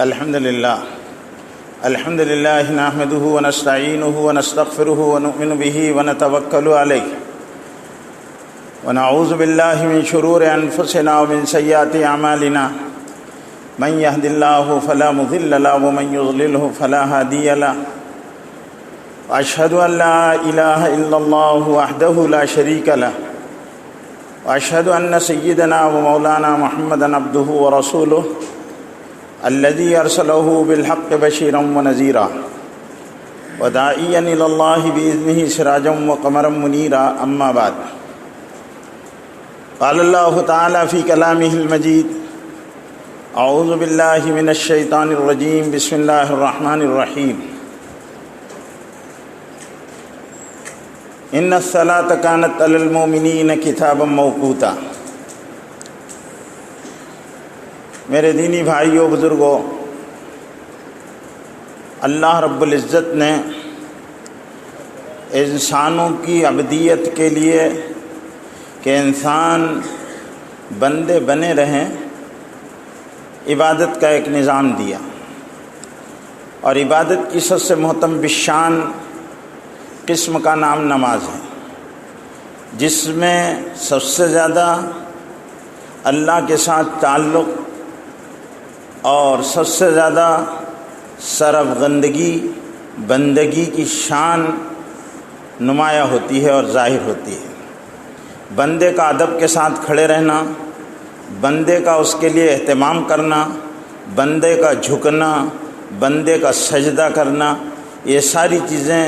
الحمد لله نحمده ونستعينه ونستغفره ونؤمن به ونتوكل عليه ونعوذ بالله من شرور أنفسنا ومن سيئات أعمالنا من يهد الله فلا مضل له ومن يضلله فلا هادي له وأشهد أن لا إله إلا الله وحده لا شريك له وأشهد أن سيدنا ومولانا محمدا عبده ورسوله الذي أرسله بالحق بشيرا ونذيرا وداعيا إلى الله بإذنه سراجا وقمرا منيرا أما بعد قال الله تعالى في كلامه المجيد أعوذ بالله من الشيطان الرجيم بسم الله الرحمن الرحيم إن الصلاة كانت على المؤمنين كتابا موقوتا۔ میرے دینی بھائیوں بزرگوں، اللہ رب العزت نے انسانوں کی عبدیت کے لیے کہ انسان بندے بنے رہیں عبادت کا ایک نظام دیا، اور عبادت کی سب سے محتم بشان قسم کا نام نماز ہے، جس میں سب سے زیادہ اللہ کے ساتھ تعلق اور سب سے زیادہ سرفغندگی بندگی کی شان نمایاں ہوتی ہے اور ظاہر ہوتی ہے۔ بندے کا ادب کے ساتھ کھڑے رہنا، بندے کا اس کے لیے اہتمام کرنا، بندے کا جھکنا، بندے کا سجدہ کرنا، یہ ساری چیزیں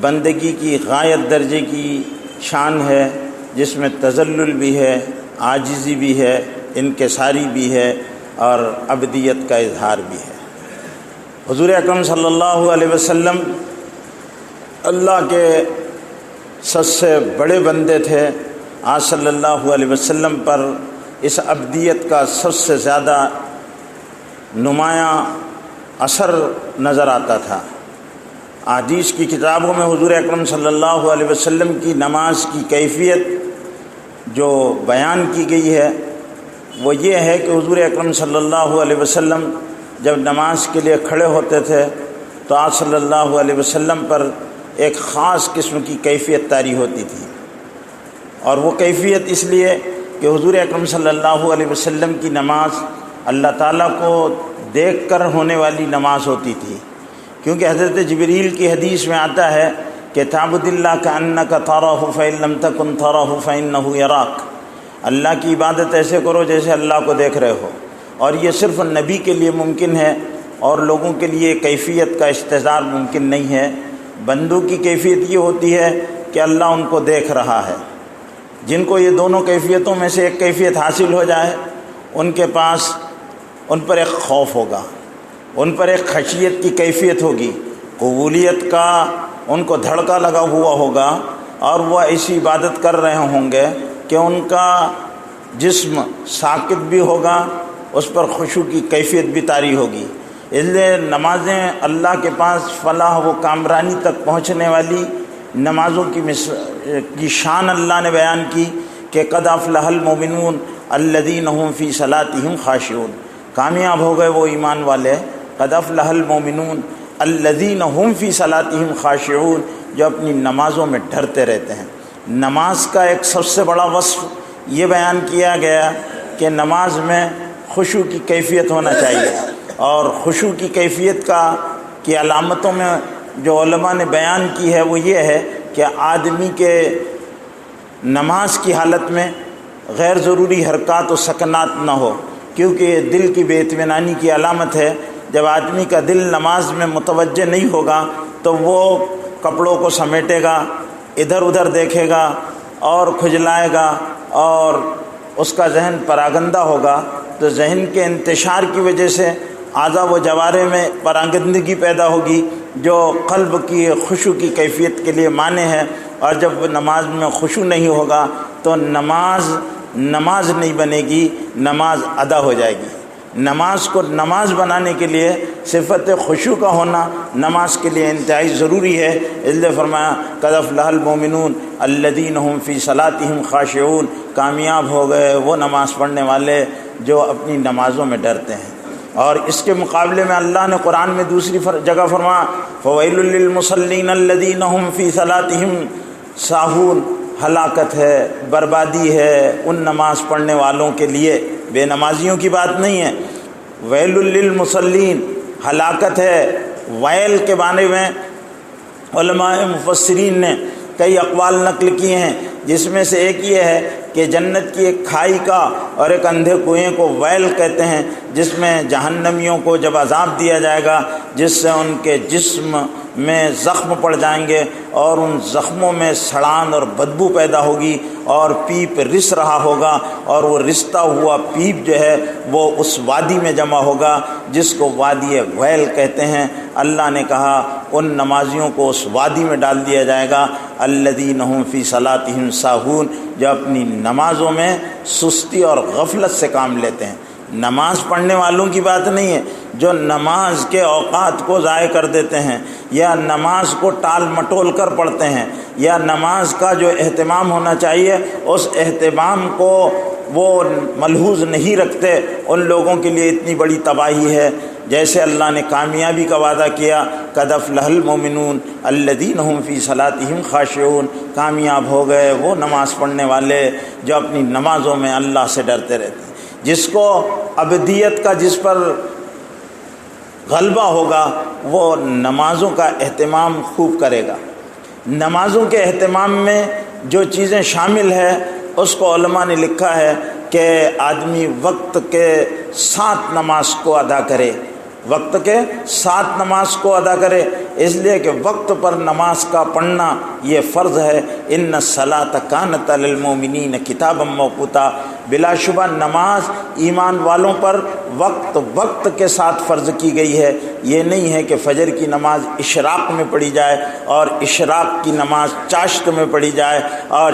بندگی کی غایت درجے کی شان ہے، جس میں تذلل بھی ہے، عاجزی بھی ہے، انکساری بھی ہے اور عبدیت کا اظہار بھی ہے۔ حضور اکرم صلی اللہ علیہ وسلم اللہ کے سب سے بڑے بندے تھے۔ آج صلی اللہ علیہ وسلم پر اس عبدیت کا سب سے زیادہ نمایاں اثر نظر آتا تھا۔ احادیث کی کتابوں میں حضور اکرم صلی اللہ علیہ وسلم کی نماز کی کیفیت جو بیان کی گئی ہے وہ یہ ہے کہ حضور اکرم صلی اللہ علیہ وسلم جب نماز کے لیے کھڑے ہوتے تھے تو آپ صلی اللہ علیہ وسلم پر ایک خاص قسم کی کیفیت طاری ہوتی تھی، اور وہ کیفیت اس لیے کہ حضور اکرم صلی اللہ علیہ وسلم کی نماز اللہ تعالیٰ کو دیکھ کر ہونے والی نماز ہوتی تھی، کیونکہ حضرت جبریل کی حدیث میں آتا ہے کہ تعبد اللہ کأنک تراہ فإن لم تکن تراہ فإنہ یراک، اللہ کی عبادت ایسے کرو جیسے اللہ کو دیکھ رہے ہو۔ اور یہ صرف نبی کے لیے ممکن ہے، اور لوگوں کے لیے کیفیت کا استظہار ممکن نہیں ہے۔ بندوں کی کیفیت یہ ہوتی ہے کہ اللہ ان کو دیکھ رہا ہے۔ جن کو یہ دونوں کیفیتوں میں سے ایک کیفیت حاصل ہو جائے ان کے پاس ان پر ایک خوف ہوگا، ان پر ایک خشیت کی کیفیت ہوگی، قبولیت کا ان کو دھڑکا لگا ہوا ہوگا، اور وہ ایسی عبادت کر رہے ہوں گے کہ ان کا جسم ساکت بھی ہوگا، اس پر خشوع کی کیفیت بھی طاری ہوگی۔ اس لیے نمازیں اللہ کے پاس فلاح و کامرانی تک پہنچنے والی نمازوں کی شان اللہ نے بیان کی کہ قد افلح المؤمنون الذین هم فی صلاتهم خاشعون، کامیاب ہو گئے وہ ایمان والے، قد افلح المؤمنون الذین هم فی صلاتهم خاشعون، جو اپنی نمازوں میں ڈرتے رہتے ہیں۔ نماز کا ایک سب سے بڑا وصف یہ بیان کیا گیا کہ نماز میں خشوع کی کیفیت ہونا چاہیے، اور خشوع کی کیفیت کی علامتوں میں جو علماء نے بیان کی ہے وہ یہ ہے کہ آدمی کے نماز کی حالت میں غیر ضروری حرکات و سکنات نہ ہو، کیونکہ یہ دل کی بے اطمینانی کی علامت ہے۔ جب آدمی کا دل نماز میں متوجہ نہیں ہوگا تو وہ کپڑوں کو سمیٹے گا، ادھر ادھر دیکھے گا اور کھجلائے گا، اور اس کا ذہن پراگندہ ہوگا، تو ذہن کے انتشار کی وجہ سے اعضاء و جوارح میں پراگندگی پیدا ہوگی، جو قلب کی خشوع کی کیفیت کے لیے مانع ہے۔ اور جب نماز میں خشوع نہیں ہوگا تو نماز نہیں بنے گی، نماز ادا ہو جائے گی۔ نماز کو نماز بنانے کے لیے صفت خشوع کا ہونا نماز کے لیے انتہائی ضروری ہے۔ اس لیے فرمایا قد افلح المؤمنون الذین هم فی صلاتهم خاشعون، کامیاب ہو گئے وہ نماز پڑھنے والے جو اپنی نمازوں میں ڈرتے ہیں۔ اور اس کے مقابلے میں اللہ نے قرآن میں دوسری جگہ فرمایا فویل للمصلین الذین هم فی صلاتہم ساہون، ہلاکت ہے، بربادی ہے ان نماز پڑھنے والوں کے لیے، بے نمازیوں کی بات نہیں ہے۔ ویل للمصلین، ہلاکت ہے۔ ویل کے بارے میں علماء مفسرین نے کئی اقوال نقل کیے ہیں، جس میں سے ایک یہ ہے کہ جنت کی ایک کھائی کا اور ایک اندھے کنویں کو ویل کہتے ہیں، جس میں جہنمیوں کو جب عذاب دیا جائے گا جس سے ان کے جسم میں زخم پڑ جائیں گے اور ان زخموں میں سڑان اور بدبو پیدا ہوگی اور پیپ رس رہا ہوگا، اور وہ رستا ہوا پیپ جو ہے وہ اس وادی میں جمع ہوگا جس کو وادی ویل کہتے ہیں۔ اللہ نے کہا ان نمازیوں کو اس وادی میں ڈال دیا جائے گا الذین هم فی صلاتہم ساہون، جو اپنی نمازوں میں سستی اور غفلت سے کام لیتے ہیں۔ نماز پڑھنے والوں کی بات نہیں ہے، جو نماز کے اوقات کو ضائع کر دیتے ہیں یا نماز کو ٹال مٹول کر پڑھتے ہیں یا نماز کا جو اہتمام ہونا چاہیے اس اہتمام کو وہ ملحوظ نہیں رکھتے، ان لوگوں کے لیے اتنی بڑی تباہی ہے۔ جیسے اللہ نے کامیابی کا وعدہ کیا قد افلح المؤمنون الذین هم فی صلاتہم خاشعون، کامیاب ہو گئے وہ نماز پڑھنے والے جو اپنی نمازوں میں اللہ سے ڈرتے رہتے ہیں۔ جس کو ابدیت کا جس پر غلبہ ہوگا وہ نمازوں کا اہتمام خوب کرے گا۔ نمازوں کے اہتمام میں جو چیزیں شامل ہے اس کو علماء نے لکھا ہے کہ آدمی وقت کے ساتھ نماز کو ادا کرے، وقت کے ساتھ نماز کو ادا کرے، اس لیے کہ وقت پر نماز کا پڑھنا یہ فرض ہے۔ ان الصلاۃ کانت علی المؤمنین کتابا موقوتا، بلا شبہ نماز ایمان والوں پر وقت کے ساتھ فرض کی گئی ہے۔ یہ نہیں ہے کہ فجر کی نماز اشراق میں پڑھی جائے اور اشراق کی نماز چاشت میں پڑھی جائے اور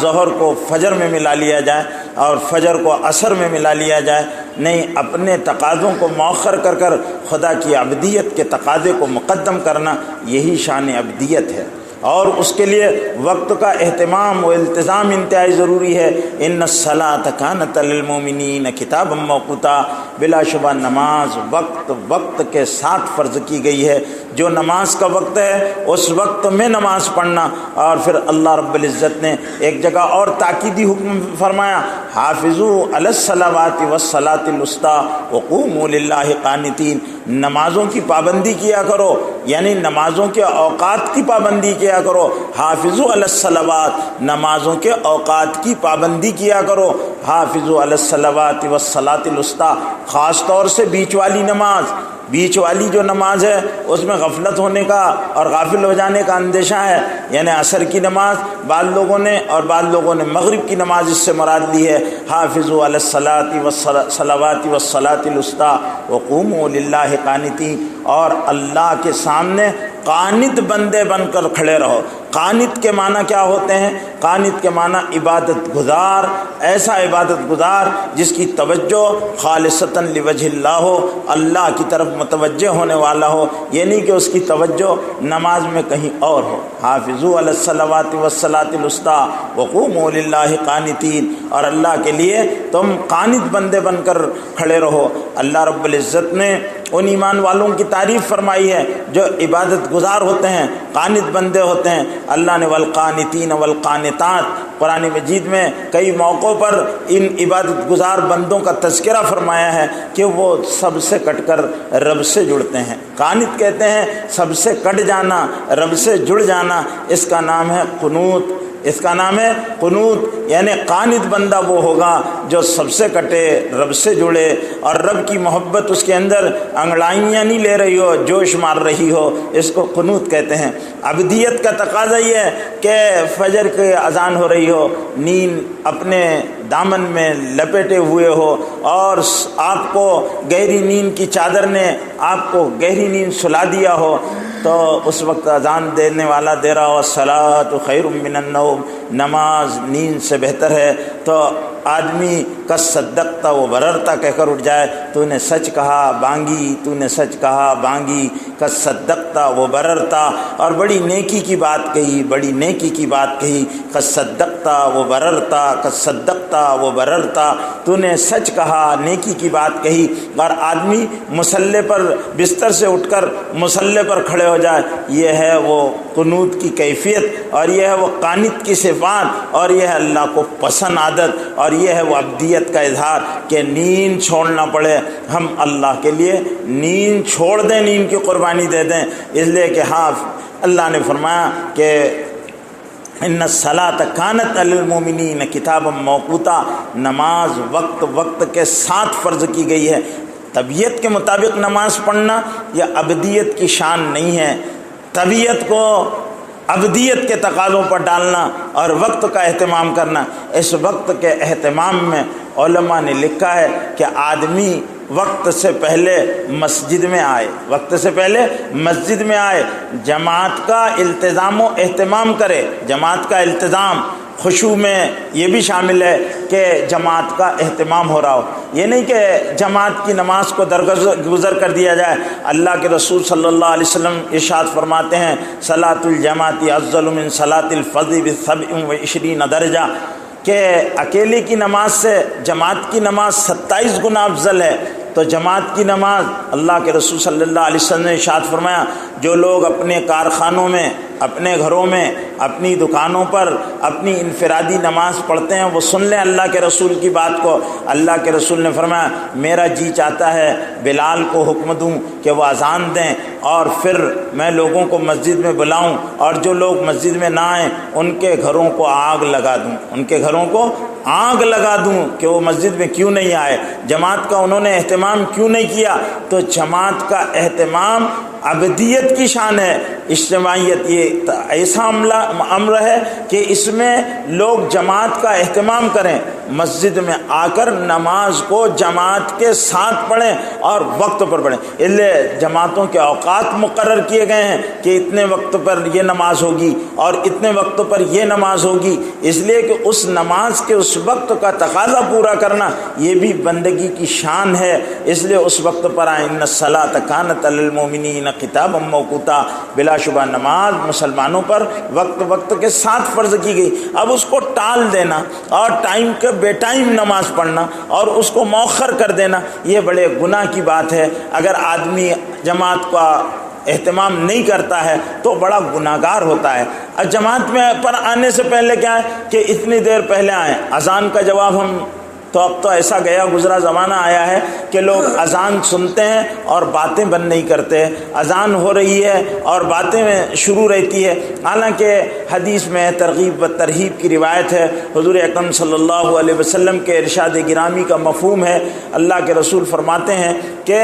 ظہر کو فجر میں ملا لیا جائے اور فجر کو عصر میں ملا لیا جائے، نہیں، اپنے تقاضوں کو مؤخر کر کر خدا کی عبدیت کے تقاضے کو مقدم کرنا، یہی شان عبدیت ہے۔ اور اس کے لیے وقت کا اہتمام و التزام انتہائی ضروری ہے۔ ان الصلاۃ کانت علی المؤمنین کتابا موقوتا، بلا شبہ نماز وقت کے ساتھ فرض کی گئی ہے۔ جو نماز کا وقت ہے اس وقت میں نماز پڑھنا، اور پھر اللہ رب العزت نے ایک جگہ اور تاکیدی حکم فرمایا حافظوا علی الصلوات والصلاۃ الوسطی وقوموا للہ قانتین، نمازوں کی پابندی کیا کرو، یعنی نمازوں کے اوقات کی پابندی کیا کرو۔ حافظوا علی الصلوات، نمازوں کے اوقات کی پابندی کیا کرو۔ حافظوا علی الصلوات والصلاۃ الوسطی، خاص طور سے بیچ والی نماز، بیچ والی جو نماز ہے اس میں غفلت ہونے کا اور غافل ہو جانے کا اندیشہ ہے، یعنی عصر کی نماز بعض لوگوں نے اور بعض لوگوں نے مغرب کی نماز اس سے مراد لی ہے۔ حافظوا علی الصلاۃ والصلوات والصلاۃ الوسطی وقوموا للہ قانتین، اور اللہ کے سامنے قانت بندے بن کر کھڑے رہو۔ قانت کے معنی کیا ہوتے ہیں؟ قانت کے معنی عبادت گزار، ایسا عبادت گزار جس کی توجہ خالصتاً لوجہ اللہ ہو، اللہ کی طرف متوجہ ہونے والا ہو، یہ نہیں کہ اس کی توجہ نماز میں کہیں اور ہو۔ حافظوا علی الصلوات والصلاۃ الوسطی وقوموا للہ قانتین، اور اللہ کے لیے تم قانت بندے بن کر کھڑے رہو۔ اللہ رب العزت نے ان ایمان والوں کی تعریف فرمائی ہے جو عبادت گزار ہوتے ہیں، قانت بندے ہوتے ہیں۔ اللہ نے والقانتین والقانتات، قرآن مجید میں کئی موقعوں پر ان عبادت گزار بندوں کا تذکرہ فرمایا ہے کہ وہ سب سے کٹ کر رب سے جڑتے ہیں۔ قانت کہتے ہیں سب سے کٹ جانا، رب سے جڑ جانا، اس کا نام ہے قنوت، اس کا نام ہے قنوت، یعنی قانت بندہ وہ ہوگا جو سب سے کٹے، رب سے جڑے، اور رب کی محبت اس کے اندر انگڑائیاں نہیں لے رہی ہو، جوش مار رہی ہو، اس کو قنوت کہتے ہیں۔ عبدیت کا تقاضا یہ ہے کہ فجر کی اذان ہو رہی ہو، نیند اپنے دامن میں لپیٹے ہوئے ہو اور آپ کو گہری نیند کی چادر نے آپ کو گہری نیند سلا دیا ہو، تو اس وقت اذان دینے والا دے رہا ہو الصلاۃ خیر من النوم، نماز نیند سے بہتر ہے، تو آدمی کا صدقتا و بررتا کہہ کر اٹھ جائے، تو نے سچ کہا بانگی، تو نے سچ کہا بانگی، کا صدقتا و بررتا، اور بڑی نیکی کی بات کہی، بڑی نیکی کی بات کہی، کا صدقتا و بررتا، کا صدقتا و بررتا، تو نے سچ کہا، نیکی کی بات کہی۔ اور آدمی مصلی پر بستر سے اٹھ کر مصلی پر کھڑے ہو جائے، یہ ہے وہ قنوت کی کیفیت، اور یہ ہے وہ قانت کی صفات، اور یہ ہے اللہ کو پسند عادت، اور یہ ہے وہ عبدیت کا اظہار کہ نیند چھوڑنا پڑے، ہم اللہ کے لیے نیند چھوڑ دیں، نیند کی قربانی دے دیں، اس لیے کہ ہاں اللہ نے فرمایا کہ ان الصلاۃ کانت علی المؤمنین کتابا موقوتا، نماز وقت کے ساتھ فرض کی گئی ہے۔ طبیعت کے مطابق نماز پڑھنا یہ ابدیت کی شان نہیں ہے، طبیعت کو ابدیت کے تقاضوں پر ڈالنا اور وقت کا اہتمام کرنا۔ اس وقت کے اہتمام میں علماء نے لکھا ہے کہ آدمی وقت سے پہلے مسجد میں آئے، وقت سے پہلے مسجد میں آئے، جماعت کا التزام و اہتمام کرے۔ جماعت کا التزام خشوع میں یہ بھی شامل ہے کہ جماعت کا اہتمام ہو رہا ہو، یہ نہیں کہ جماعت کی نماز کو درگزر کر دیا جائے۔ اللہ کے رسول صلی اللہ علیہ وسلم ارشاد فرماتے ہیں صلاۃ الجماعت افضل من صلاۃ الفرد ب27 درجہ، کہ اکیلے کی نماز سے جماعت کی نماز 27 گنا افضل ہے۔ تو جماعت کی نماز اللہ کے رسول صلی اللہ علیہ وسلم نے ارشاد فرمایا، جو لوگ اپنے کارخانوں میں، اپنے گھروں میں، اپنی دکانوں پر اپنی انفرادی نماز پڑھتے ہیں وہ سن لیں اللہ کے رسول کی بات کو۔ اللہ کے رسول نے فرمایا میرا جی چاہتا ہے بلال کو حکم دوں کہ وہ اذان دیں اور پھر میں لوگوں کو مسجد میں بلاؤں، اور جو لوگ مسجد میں نہ آئیں ان کے گھروں کو آگ لگا دوں، ان کے گھروں کو آگ لگا دوں کہ وہ مسجد میں کیوں نہیں آئے، جماعت کا انہوں نے اہتمام کیوں نہیں کیا۔ تو جماعت کا اہتمام ابدیت کی شان ہے۔ اجتماعیت یہ ایسا امر ہے کہ اس میں لوگ جماعت کا اہتمام کریں، مسجد میں آ کر نماز کو جماعت کے ساتھ پڑھیں اور وقت پر پڑھیں۔ اس لیے جماعتوں کے اوقات مقرر کیے گئے ہیں کہ اتنے وقت پر یہ نماز ہوگی اور اتنے وقت پر یہ نماز ہوگی، اس لیے کہ اس نماز کے اس وقت کا تقاضا پورا کرنا یہ بھی بندگی کی شان ہے۔ اس لیے اس وقت پر آئیں۔ ان الصلاۃ کانت علی المؤمنین کتابا موقوتا، بلا شبہ نماز مسلمانوں پر وقت کے ساتھ فرض کی گئی۔ اب اس کو ٹال دینا اور ٹائم کے بے ٹائم نماز پڑھنا اور اس کو مؤخر کر دینا یہ بڑے گناہ کی بات ہے۔ اگر آدمی جماعت کا اہتمام نہیں کرتا ہے تو بڑا گناہگار ہوتا ہے۔ اور جماعت میں پر آنے سے پہلے کیا ہے کہ اتنی دیر پہلے آئیں۔ اذان کا جواب ہم تو اب تو ایسا گیا گزرا زمانہ آیا ہے کہ لوگ اذان سنتے ہیں اور باتیں بند نہیں کرتے، اذان ہو رہی ہے اور باتیں شروع رہتی ہے۔ حالانکہ حدیث میں ترغیب و ترہیب کی روایت ہے، حضور اکرم صلی اللہ علیہ وسلم کے ارشاد گرامی کا مفہوم ہے۔ اللہ کے رسول فرماتے ہیں کہ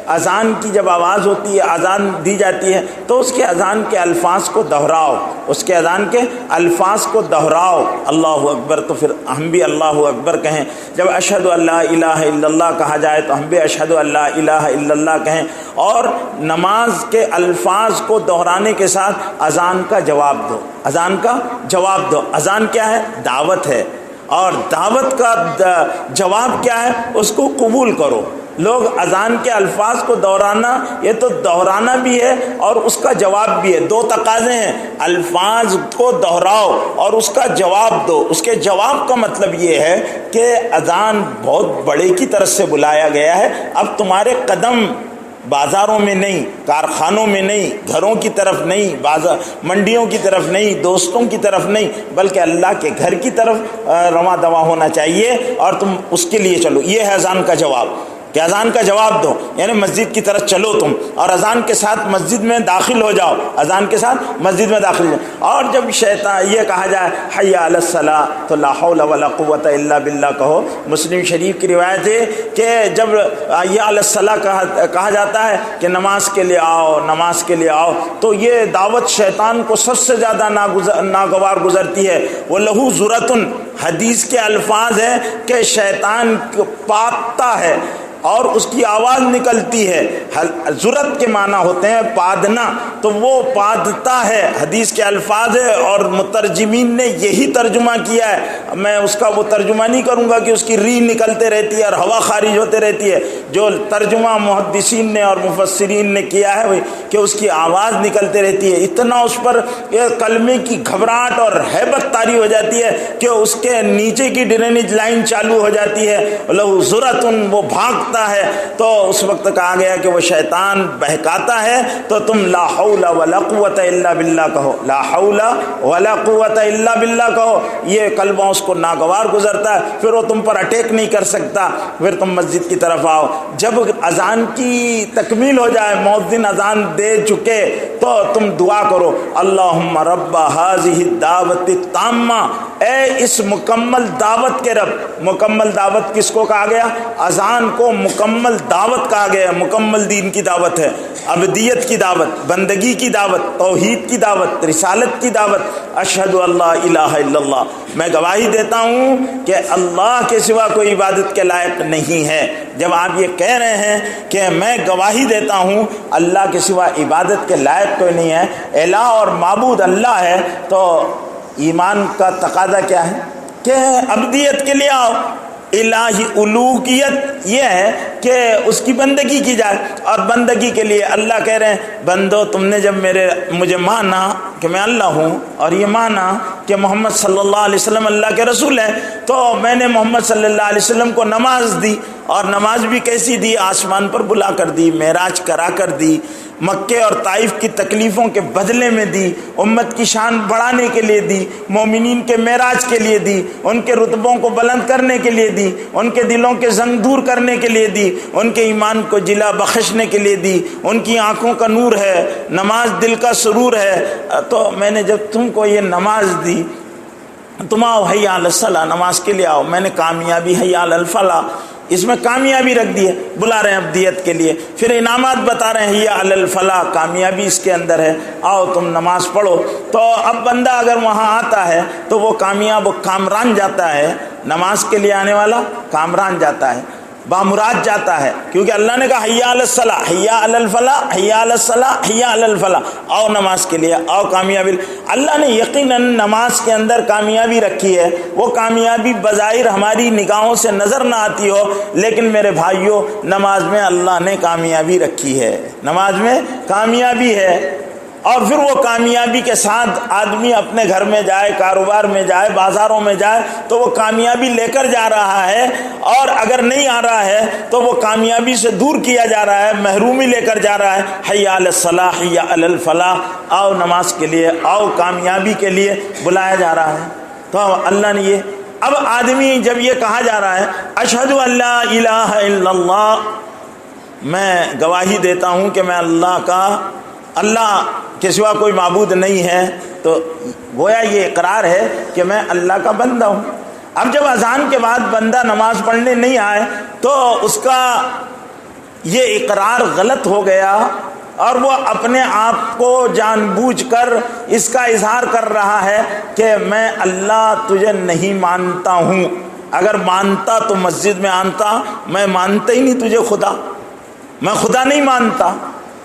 اذان کی جب آواز ہوتی ہے، اذان دی جاتی ہے تو اس کے اذان کے الفاظ کو دہراؤ، اس کے اذان کے الفاظ کو دہراؤ، اللہ اکبر، تو پھر ہم بھی اللہ اکبر کہیں۔ جب اشہد ان لا الہ الا اللہ کہا جائے تو ہم بھی اشہد ان لا الہ الا اللہ کہیں، اور نماز کے الفاظ کو دہرانے کے ساتھ اذان کا جواب دو، اذان کا جواب دو۔ اذان کیا ہے؟ دعوت ہے، اور دعوت کا جواب کیا ہے؟ اس کو قبول کرو۔ لوگ اذان کے الفاظ کو دہرانا، یہ تو دہرانا بھی ہے اور اس کا جواب بھی ہے، دو تقاضے ہیں۔ الفاظ کو دہراؤ اور اس کا جواب دو۔ اس کے جواب کا مطلب یہ ہے کہ اذان بہت بڑے کی طرف سے بلایا گیا ہے، اب تمہارے قدم بازاروں میں نہیں، کارخانوں میں نہیں، گھروں کی طرف نہیں، منڈیوں کی طرف نہیں، دوستوں کی طرف نہیں، بلکہ اللہ کے گھر کی طرف رواں دواں ہونا چاہیے اور تم اس کے لیے چلو۔ یہ ہے اذان کا جواب، کہ اذان کا جواب دو، یعنی مسجد کی طرف چلو تم، اور اذان کے ساتھ مسجد میں داخل ہو جاؤ، اذان کے ساتھ مسجد میں داخل ہو جاؤ۔ اور جب شیطان یہ کہا جائے حی علی الصلاۃ تو لا حول ولا قوۃ الا باللہ کہو۔ مسلم شریف کی روایت ہے کہ جب حی علی الصلاۃ کہا جاتا ہے کہ نماز کے لیے آؤ، نماز کے لیے آؤ، تو یہ دعوت شیطان کو سب سے زیادہ ناگوار گزرتی ہے۔ وہ لہو ذرۃ، حدیث کے الفاظ ہیں کہ شیطان پاکتا ہے، اور اس کی آواز نکلتی ہے. ذرت کے معنی ہوتے ہیں پادنا، تو وہ پادتا ہے، حدیث کے الفاظ ہے اور مترجمین نے یہی ترجمہ کیا ہے. میں اس کا وہ ترجمہ نہیں کروں گا کہ اس کی ری نکلتے رہتی ہے اور ہوا خارج ہوتے رہتی ہے. جو ترجمہ محدثین نے اور مفسرین نے کیا ہے کہ اس کی آواز نکلتے رہتی ہے. اتنا اس پر کلمے کی گھبراہٹ اور ہیبت طاری ہو جاتی ہے کہ اس کے نیچے کی ڈرینیج لائن چالو ہو جاتی ہے. لہو ذرتن، وہ بھاگتا ہے. تو اس وقت کہا گیا کہ وہ شیطان بہکاتا ہے تو تم لا حول ولا قوت الا باللہ کہو، لا حول ولا قوت الا باللہ کہو. یہ کلمہ اس کو ناگوار گزرتا ہے، پھر وہ تم پر اٹیک نہیں کر سکتا. پھر تم مسجد کی طرف آؤ. جب اذان کی تکمیل ہو جائے، مؤذن اذان دے چکے، تو تم دعا کرو اللہم رب ہذہ الدعوۃ التامہ، اے اس مکمل دعوت کے رب. مکمل دعوت کس کو کہا گیا؟ اذان کو مکمل دعوت کہا گیا. مکمل دین کی دعوت ہے، عبدیت کی دعوت، بندگی کی دعوت، توحید کی دعوت، رسالت کی دعوت. اشہد اللہ الہ الا اللہ، میں گواہی دیتا ہوں کہ اللہ کے سوا کوئی عبادت کے لائق نہیں ہے. جب آپ یہ کہہ رہے ہیں کہ میں گواہی دیتا ہوں اللہ کے سوا عبادت کے لائق کوئی نہیں ہے، الہ اور معبود اللہ ہے، تو ایمان کا تقاضا کیا ہے کہ عبدیت کے لیے آؤ. الہی الوہیت یہ ہے کہ اس کی بندگی کی جائے، اور بندگی کے لیے اللہ کہہ رہے ہیں بندو تم نے جب مجھے مانا کہ میں اللہ ہوں، اور یہ مانا کہ محمد صلی اللہ علیہ وسلم اللہ کے رسول ہیں، تو میں نے محمد صلی اللہ علیہ وسلم کو نماز دی. اور نماز بھی کیسی دی؟ آسمان پر بلا کر دی، معراج کرا کر دی، مکے اور طائف کی تکلیفوں کے بدلے میں دی، امت کی شان بڑھانے کے لیے دی، مومنین کے معراج کے لیے دی، ان کے رتبوں کو بلند کرنے کے لیے دی، ان کے دلوں کے زنگ دور کرنے کے لیے دی، ان کے ایمان کو جلا بخشنے کے لیے دی. ان کی آنکھوں کا نور ہے، نماز دل کا سرور ہے. تو میں نے جب تم کو یہ نماز دی، تم آؤ حی علی الصلاۃ، نماز کے لیے آؤ. میں نے کامیابی حی علی الفلاح، اس میں کامیابی رکھ دی ہے، بلا رہے ہیں عبدیت کے لیے. پھر انعامات بتا رہے ہیں حی علی الفلاح، کامیابی اس کے اندر ہے، آؤ تم نماز پڑھو. تو اب بندہ اگر وہاں آتا ہے تو وہ کامیاب و کامران جاتا ہے. نماز کے لیے آنے والا کامران جاتا ہے، بامراد جاتا ہے، کیونکہ اللہ نے کہا حی علی الصلاح، حی علی الفلاح، حی علی الصلاح، حی علی الفلاح، آؤ نماز کے لیے آؤ. کامیابی اللہ نے یقیناً نماز کے اندر کامیابی رکھی ہے. وہ کامیابی بظاہر ہماری نگاہوں سے نظر نہ آتی ہو، لیکن میرے بھائیوں نماز میں اللہ نے کامیابی رکھی ہے، نماز میں کامیابی ہے. اور پھر وہ کامیابی کے ساتھ آدمی اپنے گھر میں جائے، کاروبار میں جائے، بازاروں میں جائے، تو وہ کامیابی لے کر جا رہا ہے. اور اگر نہیں آ رہا ہے تو وہ کامیابی سے دور کیا جا رہا ہے، محرومی لے کر جا رہا ہے. حی علی الصلاح، حی علی الفلاح، آؤ نماز کے لیے آؤ، کامیابی کے لیے بلایا جا رہا ہے. تو اللہ نے یہ، اب آدمی جب یہ کہا جا رہا ہے اشہد ان لا الہ الا اللہ، میں گواہی دیتا ہوں کہ میں اللہ کے سوا کوئی معبود نہیں ہے، تو گویا یہ اقرار ہے کہ میں اللہ کا بندہ ہوں. اب جب اذان کے بعد بندہ نماز پڑھنے نہیں آئے تو اس کا یہ اقرار غلط ہو گیا، اور وہ اپنے آپ کو جان بوجھ کر اس کا اظہار کر رہا ہے کہ میں اللہ تجھے نہیں مانتا ہوں. اگر مانتا تو مسجد میں آتا، میں مانتا ہی نہیں تجھے خدا، میں خدا نہیں مانتا.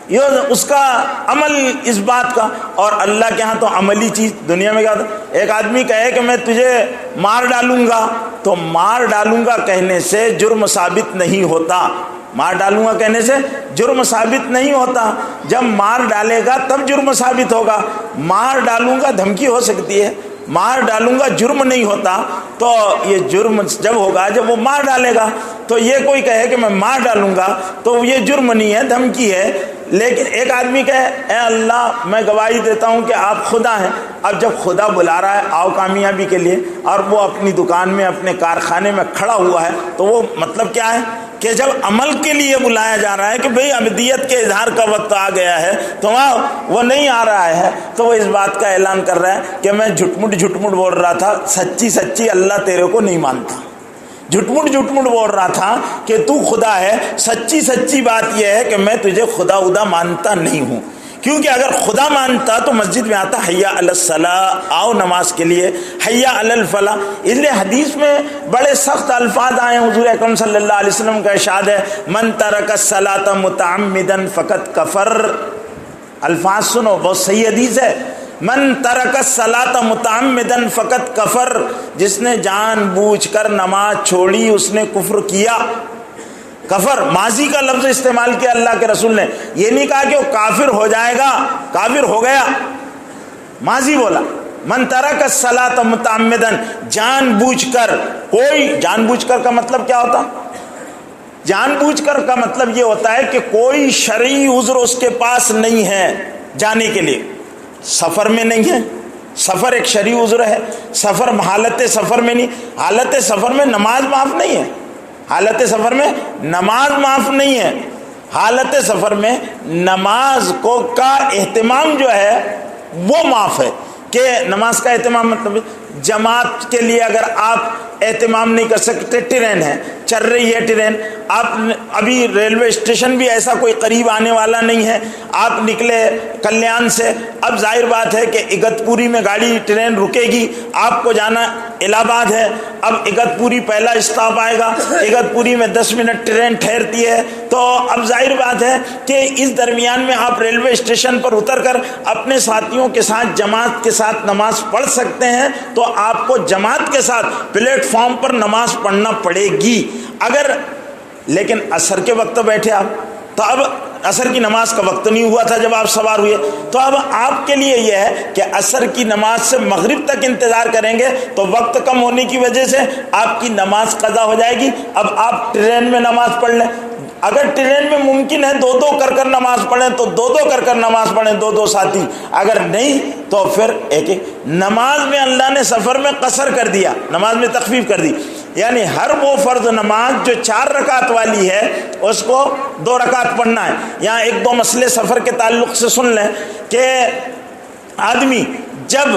یہ اس کا عمل اس بات کا. اور اللہ کے ہاں تو عملی چیز دنیا میں کیا ہوتا ہے؟ ایک آدمی کہے کہ میں تجھے مار ڈالوں گا، تو مار ڈالوں گا کہنے سے جرم ثابت نہیں ہوتا. مار ڈالوں گا کہنے سے جرم ثابت نہیں ہوتا. جب مار ڈالے گا تب جرم ثابت ہوگا. مار ڈالوں گا دھمکی ہو سکتی ہے، مار ڈالوں گا جرم نہیں ہوتا. تو یہ جرم جب ہوگا جب وہ مار ڈالے گا. تو یہ کوئی کہے کہ میں مار ڈالوں گا تو یہ جرم نہیں ہے، دھمکی ہے. لیکن ایک آدمی کہے اے اللہ میں گواہی دیتا ہوں کہ آپ خدا ہیں. اب جب خدا بلا رہا ہے آؤ کامیابی کے لیے، اور وہ اپنی دکان میں اپنے کارخانے میں کھڑا ہوا ہے، تو وہ مطلب کیا ہے کہ جب عمل کے لیے بلایا جا رہا ہے کہ بھئی عبدیت کے اظہار کا وقت آ گیا ہے، تو وہ نہیں آ رہا ہے، تو وہ اس بات کا اعلان کر رہا ہے کہ میں جھوٹ موٹ بول رہا تھا، سچی اللہ تیرے کو نہیں مانتا. جھوٹ موٹ بول رہا تھا کہ تو خدا ہے، سچی بات یہ ہے کہ میں تجھے خدا مانتا نہیں ہوں. کیونکہ اگر خدا مانتا تو مسجد میں آتا حیا علی الصلاۃ، آؤ نماز کے لیے، حیا علی الفلاح۔ اس لیے حدیث میں بڑے سخت الفاظ آئے ہیں، حضور اکرم صلی اللہ علیہ وسلم کا ارشاد ہے من ترک الصلاۃ متعمدا فقد کفر۔ الفاظ سنو، بہت صحیح حدیث ہے، من ترک الصلاۃ متعمدا فقد کفر، جس نے جان بوجھ کر نماز چھوڑی اس نے کفر کیا۔ کفر ماضی کا لفظ استعمال کیا اللہ کے رسول نے، یہ نہیں کہا کہ وہ کافر ہو جائے گا، کافر ہو گیا، ماضی بولا۔ من ترک الصلاۃ متعمدا، جان بوجھ کر، کوئی جان بوجھ کر کا مطلب کیا ہوتا؟ جان بوجھ کر کا مطلب یہ ہوتا ہے کہ کوئی شرعی عذر اس کے پاس نہیں ہے جانے کے لیے، سفر میں نہیں ہے، سفر ایک شرعی عذر ہے، سفر حالت سفر میں نہیں، حالت سفر میں نماز معاف نہیں ہے، حالت سفر میں نماز معاف نہیں ہے، حالت سفر میں نماز کو کا اہتمام جو ہے وہ معاف ہے۔ کہ نماز کا اہتمام مطلب جماعت کے لیے اگر آپ اہتمام نہیں کر سکتے، ٹرین ہے، چل رہی ہے ٹرین، آپ ابھی ریلوے اسٹیشن بھی ایسا کوئی قریب آنے والا نہیں ہے، آپ نکلے کلیان سے، اب ظاہر بات ہے کہ اگتپوری میں گاڑی ٹرین رکے گی، آپ کو جانا الہ آباد ہے، اب اگتپوری پہلا اسٹاپ آئے گا، اگتپوری میں 10 منٹ ٹرین ٹھہرتی ہے، تو اب ظاہر بات ہے کہ اس درمیان میں آپ ریلوے اسٹیشن پر اتر کر اپنے ساتھیوں کے ساتھ جماعت کے ساتھ نماز پڑھ سکتے ہیں، تو آپ کو جماعت کے ساتھ پلیٹ فارم پر نماز پڑھنا پڑے گی۔ اگر لیکن عصر کے وقت بیٹھے آپ، تو اب عصر کی نماز کا وقت نہیں ہوا تھا جب آپ سوار ہوئے، تو اب آپ کے لیے یہ ہے کہ عصر کی نماز سے مغرب تک انتظار کریں گے تو وقت کم ہونے کی وجہ سے آپ کی نماز قضا ہو جائے گی۔ اب آپ ٹرین میں نماز پڑھ لیں، اگر ٹرین میں ممکن ہے دو دو کر نماز پڑھیں تو دو دو کر نماز پڑھیں، دو دو ساتھی، اگر نہیں تو پھر ایک نماز میں اللہ نے سفر میں قصر کر دیا، نماز میں تخفیف کر دی، یعنی ہر وہ فرض نماز جو 4 رکعت والی ہے اس کو 2 رکعت پڑھنا ہے۔ یہاں ایک دو مسئلے سفر کے تعلق سے سن لیں کہ آدمی جب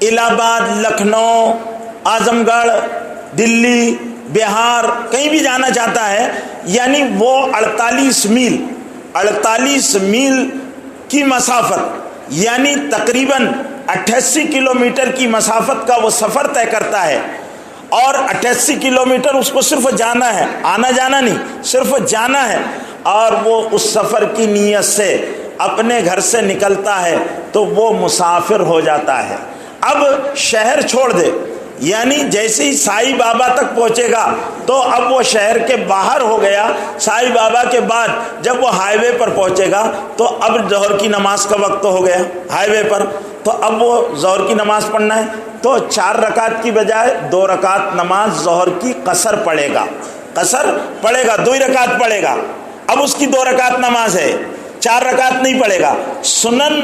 الہ آباد، لکھنؤ، اعظم گڑھ، دلی، بہار کہیں بھی جانا چاہتا ہے، یعنی وہ 48 میل کی مسافت، یعنی تقریباً 88 کلومیٹر کی مسافت کا وہ سفر طے کرتا ہے، اور 88 کلومیٹر اس کو صرف جانا ہے، آنا جانا نہیں، صرف جانا ہے، اور وہ اس سفر کی نیت سے اپنے گھر سے نکلتا ہے تو وہ مسافر ہو جاتا ہے۔ اب شہر چھوڑ دے، یعنی جیسے ہی سائی بابا تک پہنچے گا تو اب وہ شہر کے باہر ہو گیا، سائی بابا کے بعد جب وہ ہائی وے پر پہنچے گا تو اب ظہر کی نماز کا وقت ہو گیا ہائی وے پر، تو اب وہ ظہر کی نماز پڑھنا ہے تو 4 رکعت کی بجائے 2 رکعت نماز ظہر کی قصر پڑے گا، 2 رکعت پڑے گا۔ اب اس کی 2 رکعت نماز ہے، 4 رکعت نہیں پڑے گا۔ سنن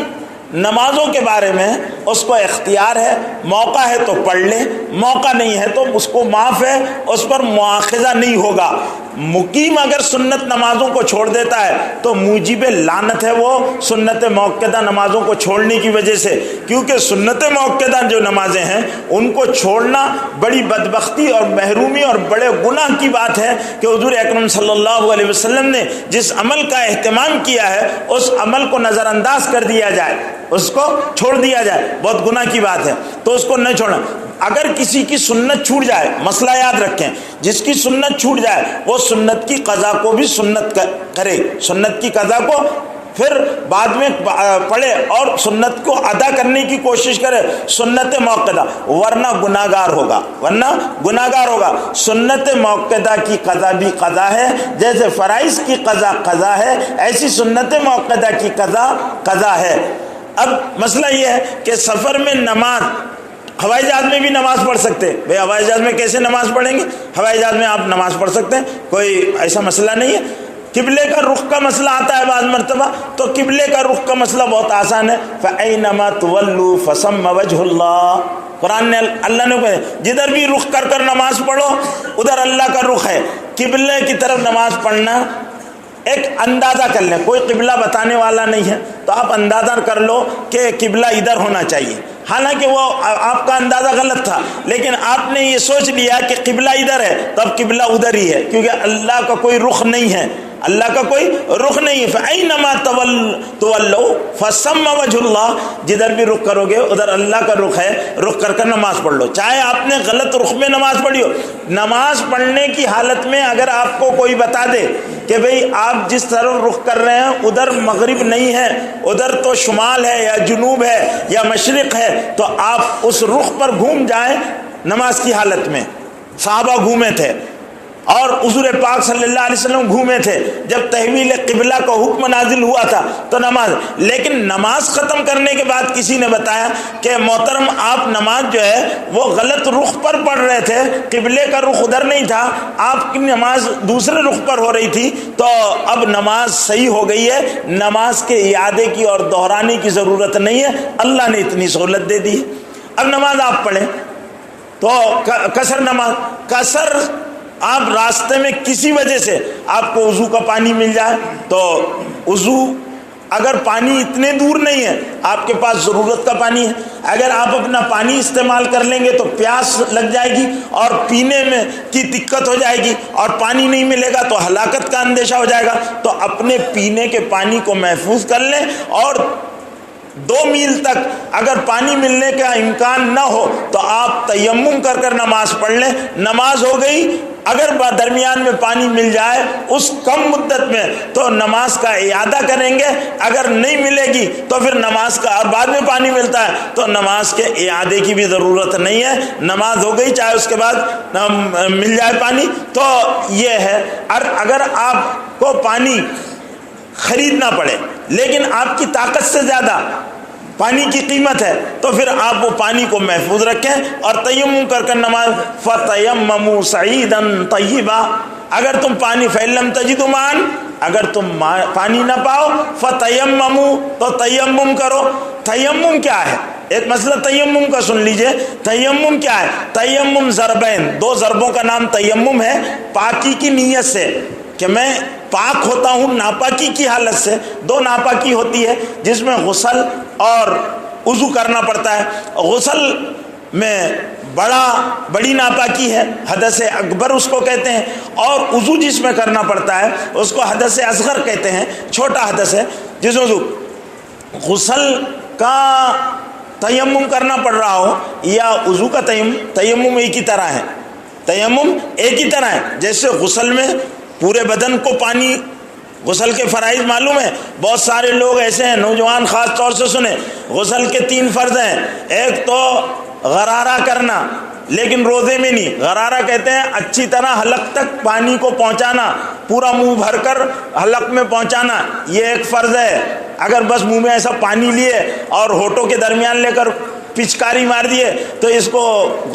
نمازوں کے بارے میں اس کو اختیار ہے، موقع ہے تو پڑھ لے، موقع نہیں ہے تو اس کو معاف ہے، اس پر مواخذہ نہیں ہوگا۔ مقیم اگر سنت نمازوں کو چھوڑ دیتا ہے تو موجب لعنت ہے وہ سنت موقدہ نمازوں کو چھوڑنے کی وجہ سے، کیونکہ سنت موقدہ جو نمازیں ہیں ان کو چھوڑنا بڑی بدبختی اور محرومی اور بڑے گناہ کی بات ہے کہ حضور اکرم صلی اللہ علیہ وسلم نے جس عمل کا اہتمام کیا ہے اس عمل کو نظر انداز کر دیا جائے، اس کو چھوڑ دیا جائے، بہت گناہ کی بات ہے، تو اس کو نہیں چھوڑنا۔ اگر کسی کی سنت چھوٹ جائے، مسئلہ یاد رکھیں، جس کی سنت چھوٹ جائے وہ سنت کی قضا کو بھی سنت کرے، سنت کی قضا کو پھر بعد میں پڑھے اور سنت کو ادا کرنے کی کوشش کرے، سنت موقدہ، ورنہ گناہگار ہوگا۔ سنت موقدہ کی قضا بھی قضا ہے، جیسے فرائض کی قضا ہے، ایسی سنت موقدہ کی قضا ہے۔ اب مسئلہ یہ ہے کہ سفر میں نماز، ہوائی جہاز میں بھی نماز پڑھ سکتے، بھئی ہوائی جہاز میں کیسے نماز پڑھیں گے؟ ہوائی جہاز میں آپ نماز پڑھ سکتے ہیں، کوئی ایسا مسئلہ نہیں ہے۔ قبلے کا رخ کا مسئلہ آتا ہے بعض مرتبہ، تو قبلے کا رخ کا مسئلہ بہت آسان ہے، فَأَيْنَمَا تُوَلُّوا فَثَمَّ وَجْهُ اللَّهِ، قرآن نے اللہ نے کہا جدھر بھی رخ کر نماز پڑھو ادھر اللہ کا رخ ہے۔ قبلے کی طرف نماز پڑھنا ایک اندازہ کر لیں، کوئی قبلہ بتانے والا نہیں ہے تو آپ اندازہ کر لو کہ قبلہ ادھر ہونا چاہیے، حالانکہ وہ آپ کا اندازہ غلط تھا، لیکن آپ نے یہ سوچ لیا کہ قبلہ ادھر ہے تو اب قبلہ ادھر ہی ہے، کیونکہ اللہ کا کوئی رخ نہیں ہے، اللہ کا کوئی رخ نہیں ہے. فَأَيْنَمَا تُوَلُّوا فَثَمَّ وَجْهُ اللَّهِ, جدھر بھی رخ کرو گے ادھر اللہ کا رخ ہے, رخ کر کر نماز پڑھ لو. چاہے آپ نے غلط رخ میں نماز پڑھی ہو, نماز پڑھنے کی حالت میں اگر آپ کو کوئی بتا دے کہ بھئی آپ جس طرف رخ کر رہے ہیں ادھر مغرب نہیں ہے, ادھر تو شمال ہے یا جنوب ہے یا مشرق ہے, تو آپ اس رخ پر گھوم جائیں نماز کی حالت میں. صحابہ گھومے تھے اور حضور پاک صلی اللہ علیہ وسلم گھومے تھے جب تحویل قبلہ کا حکم نازل ہوا تھا تو نماز. لیکن نماز ختم کرنے کے بعد کسی نے بتایا کہ محترم آپ نماز جو ہے وہ غلط رخ پر پڑھ رہے تھے, قبلے کا رخ ادھر نہیں تھا, آپ کی نماز دوسرے رخ پر ہو رہی تھی, تو اب نماز صحیح ہو گئی ہے, نماز کے اعادے کی اور دہرانے کی ضرورت نہیں ہے, اللہ نے اتنی سہولت دے دی ہے. اب نماز آپ پڑھیں تو قصر نماز, قصر آپ راستے میں کسی وجہ سے آپ کو وضو کا پانی مل جائے تو وضو, اگر پانی اتنے دور نہیں ہے آپ کے پاس ضرورت کا پانی ہے, اگر آپ اپنا پانی استعمال کر لیں گے تو پیاس لگ جائے گی اور پینے میں کی دقت ہو جائے گی, اور پانی نہیں ملے گا تو ہلاکت کا اندیشہ ہو جائے گا. تو اپنے پینے کے پانی کو محفوظ کر لیں, اور 2 میل تک اگر پانی ملنے کا امکان نہ ہو تو آپ تیمم کر کر نماز پڑھ لیں, نماز ہو گئی. اگر درمیان میں پانی مل جائے اس کم مدت میں تو نماز کا اعادہ کریں گے, اگر نہیں ملے گی تو پھر نماز کا, اور بعد میں پانی ملتا ہے تو نماز کے اعادے کی بھی ضرورت نہیں ہے, نماز ہو گئی چاہے اس کے بعد مل جائے پانی. تو یہ ہے, اگر آپ کو پانی خریدنا پڑے لیکن آپ کی طاقت سے زیادہ پانی کی قیمت ہے تو پھر آپ وہ پانی کو محفوظ رکھیں اور تیمم کر کر نماز. فَتَيَمَّمُوا صَعِيدًا طَيِّبًا, اگر تم پانی فَإِن لَّمْ تَجِدُوا مَاءً, اگر تم پانی نہ پاؤ فَتَيَمَّمُوا, تو تیمم کرو. تیمم کیا ہے, ایک مسئلہ تیمم کا سن لیجئے. تیمم کیا ہے؟ تیمم ضربین, 2 ضربوں کا نام تیمم ہے. پاکی کی نیت سے کہ میں پاک ہوتا ہوں ناپاکی کی حالت سے. 2 ناپاکی ہوتی ہے جس میں غسل اور وضو کرنا پڑتا ہے. غسل میں بڑی ناپاکی ہے, حدث اکبر اس کو کہتے ہیں, اور وضو جس میں کرنا پڑتا ہے اس کو حدث اصغر کہتے ہیں, چھوٹا حدث ہے. جس وضو غسل کا تیمم کرنا پڑ رہا ہو یا وضو کا تیمم ایک ہی طرح ہے. تیمم ایک ہی طرح ہے, جیسے غسل میں پورے بدن کو پانی, غسل کے فرائض معلوم ہے. بہت سارے لوگ ایسے ہیں, نوجوان خاص طور سے سنیں, غسل کے 3 فرض ہیں. ایک تو غرارہ کرنا, لیکن روزے میں نہیں. غرارہ کہتے ہیں اچھی طرح حلق تک پانی کو پہنچانا, پورا منہ بھر کر حلق میں پہنچانا, یہ ایک فرض ہے. اگر بس منہ میں ایسا پانی لیے اور ہونٹوں کے درمیان لے کر پچکاری مار دیے تو اس کو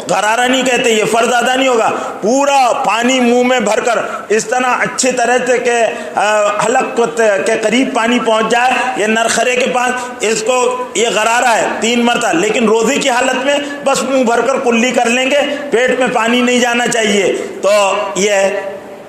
غرارہ نہیں کہتے, یہ فرض ادا نہیں ہوگا. پورا پانی منہ میں بھر کر اس طرح اچھی طرح سے کہ حلق کے قریب پانی پہنچ جائے, یہ نرخرے کے پاس, اس کو یہ غرارہ ہے 3 مرتبہ. لیکن روزے کی حالت میں بس منہ بھر کر کلی کر لیں گے, پیٹ میں پانی نہیں جانا چاہیے, تو یہ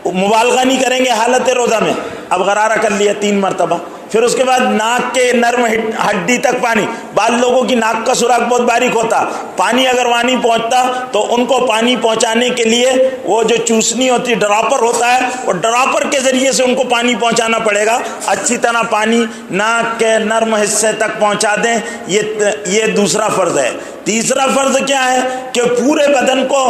مبالغہ نہیں کریں گے حالت روزہ میں. اب غرارہ کر لیا 3 مرتبہ. پھر اس کے بعد ناک کے نرم ہڈی تک پانی. بعض لوگوں کی ناک کا سوراخ بہت باریک ہوتا, پانی اگر وہاں نہیں پہنچتا تو ان کو پانی پہنچانے کے لیے وہ جو چوسنی ہوتی, ڈراپر ہوتا ہے, وہ ڈراپر کے ذریعے سے ان کو پانی پہنچانا پڑے گا. اچھی طرح پانی ناک کے نرم حصے تک پہنچا دیں, یہ دوسرا فرض ہے. تیسرا فرض کیا ہے کہ پورے بدن کو